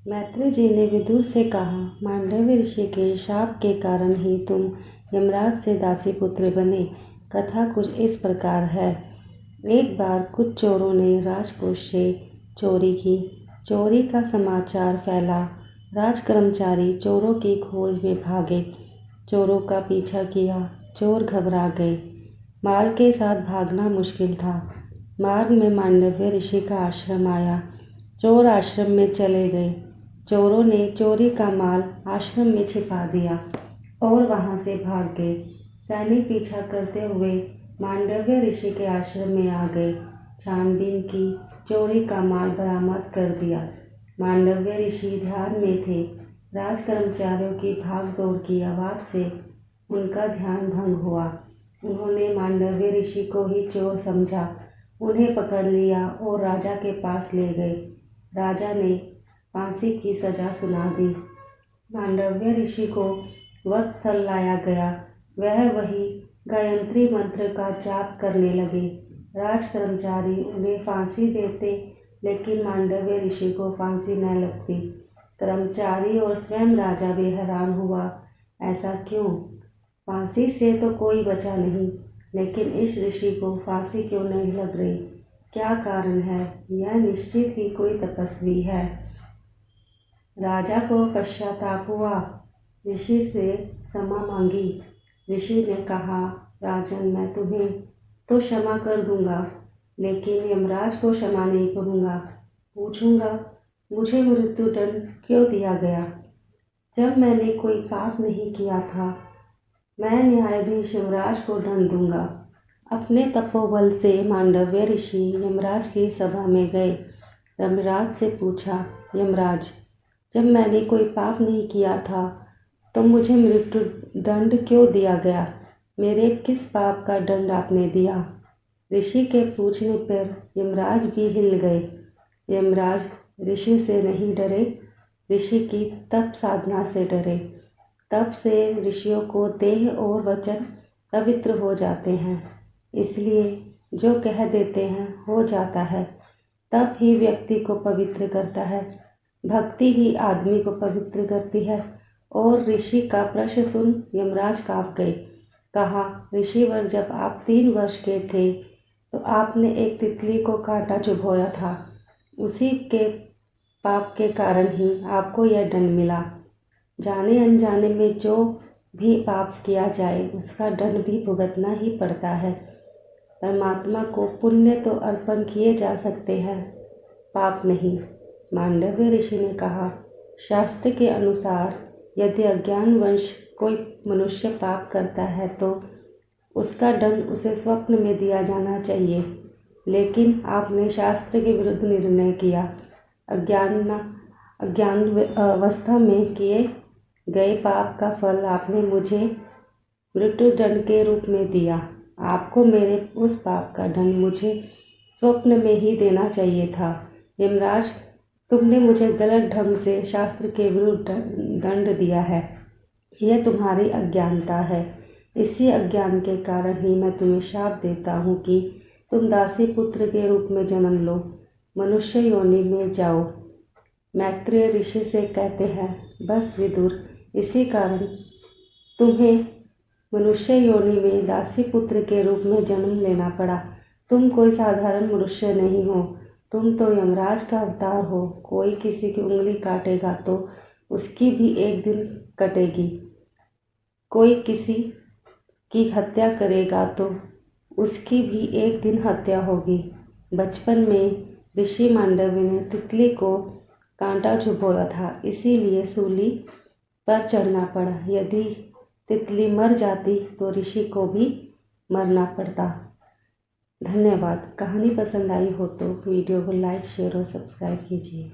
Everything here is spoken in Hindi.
मैत्री जी ने विदुर से कहा, मांडव्य ऋषि के शाप के कारण ही तुम यमराज से दासी पुत्र बने। कथा कुछ इस प्रकार है। एक बार कुछ चोरों ने राजकोष से चोरी की। चोरी का समाचार फैला। राज कर्मचारी चोरों की खोज में भागे। चोरों का पीछा किया। चोर घबरा गए। माल के साथ भागना मुश्किल था। मार्ग में मांडव्य ऋषि का आश्रम आया। चोर आश्रम में चले गए। चोरों ने चोरी का माल आश्रम में छिपा दिया और वहां से भाग गए। सैनिक पीछा करते हुए मांडव्य ऋषि के आश्रम में आ गए। छानबीन की, चोरी का माल बरामद कर दिया। मांडव्य ऋषि ध्यान में थे। राज कर्मचारियों की भागदौड़ की आवाज से उनका ध्यान भंग हुआ। उन्होंने मांडव्य ऋषि को ही चोर समझा। उन्हें पकड़ लिया और राजा के पास ले गए। राजा ने फांसी की सजा सुना दी। मांडव्य ऋषि को वधस्थल लाया गया। वह वही गायत्री मंत्र का जाप करने लगे। राज कर्मचारी उन्हें फांसी देते, लेकिन मांडव्य ऋषि को फांसी न लगती। कर्मचारी और स्वयं राजा भी हैरान हुआ, ऐसा क्यों? फांसी से तो कोई बचा नहीं, लेकिन इस ऋषि को फांसी क्यों नहीं लग रही? क्या कारण है? यह निश्चित ही कोई तपस्वी है। राजा को पश्चाताप हुआ। ऋषि से क्षमा मांगी। ऋषि ने कहा, राजन, मैं तुम्हें तो क्षमा कर दूंगा, लेकिन यमराज को क्षमा नहीं करूंगा। पूछूंगा, मुझे मृत्युदंड क्यों दिया गया, जब मैंने कोई पाप नहीं किया था। मैं न्यायाधीश यमराज को दंड दूंगा। अपने तपोबल से मांडव्य ऋषि यमराज की सभा में गए। यमराज से पूछा, यमराज, जब मैंने कोई पाप नहीं किया था तो मुझे मृत्यु दंड क्यों दिया गया? मेरे किस पाप का दंड आपने दिया? ऋषि के पूछने पर यमराज भी हिल गए। यमराज ऋषि से नहीं डरे, ऋषि की तप साधना से डरे। तप से ऋषियों को देह और वचन पवित्र हो जाते हैं, इसलिए जो कह देते हैं हो जाता है। तप ही व्यक्ति को पवित्र करता है। भक्ति ही आदमी को पवित्र करती है। और ऋषि का प्रश्न सुन यमराज कांप गए। कहा, ऋषिवर, जब आप 3 वर्ष के थे तो आपने एक तितली को कांटा चुभोया था। उसी के पाप के कारण ही आपको यह दंड मिला। जाने अनजाने में जो भी पाप किया जाए उसका दंड भी भुगतना ही पड़ता है। परमात्मा को पुण्य तो अर्पण किए जा सकते हैं, पाप नहीं। मांडव्य ऋषि ने कहा, शास्त्र के अनुसार यदि अज्ञानवश कोई मनुष्य पाप करता है तो उसका दंड उसे स्वप्न में दिया जाना चाहिए, लेकिन आपने शास्त्र के विरुद्ध निर्णय किया। अज्ञान अवस्था में किए गए पाप का फल आपने मुझे मृत्युदंड के रूप में दिया। आपको मेरे उस पाप का दंड मुझे स्वप्न में ही देना चाहिए था। यमराज, तुमने मुझे गलत ढंग से शास्त्र के विरुद्ध दंड दिया है। यह तुम्हारी अज्ञानता है। इसी अज्ञान के कारण ही मैं तुम्हें शाप देता हूँ कि तुम दासी पुत्र के रूप में जन्म लो, मनुष्य योनि में जाओ। मैत्रेय ऋषि से कहते हैं, बस विदुर, इसी कारण तुम्हें मनुष्य योनि में दासी पुत्र के रूप में जन्म लेना पड़ा। तुम कोई साधारण मनुष्य नहीं हो, तुम तो यमराज का अवतार हो। कोई किसी की उंगली काटेगा तो उसकी भी एक दिन कटेगी। कोई किसी की हत्या करेगा तो उसकी भी एक दिन हत्या होगी। बचपन में ऋषि मांडव्य ने तितली को कांटा चुभोया था, इसीलिए सूली पर चढ़ना पड़ा। यदि तितली मर जाती तो ऋषि को भी मरना पड़ता। धन्यवाद। कहानी पसंद आई हो तो वीडियो को लाइक, शेयर और सब्सक्राइब कीजिए।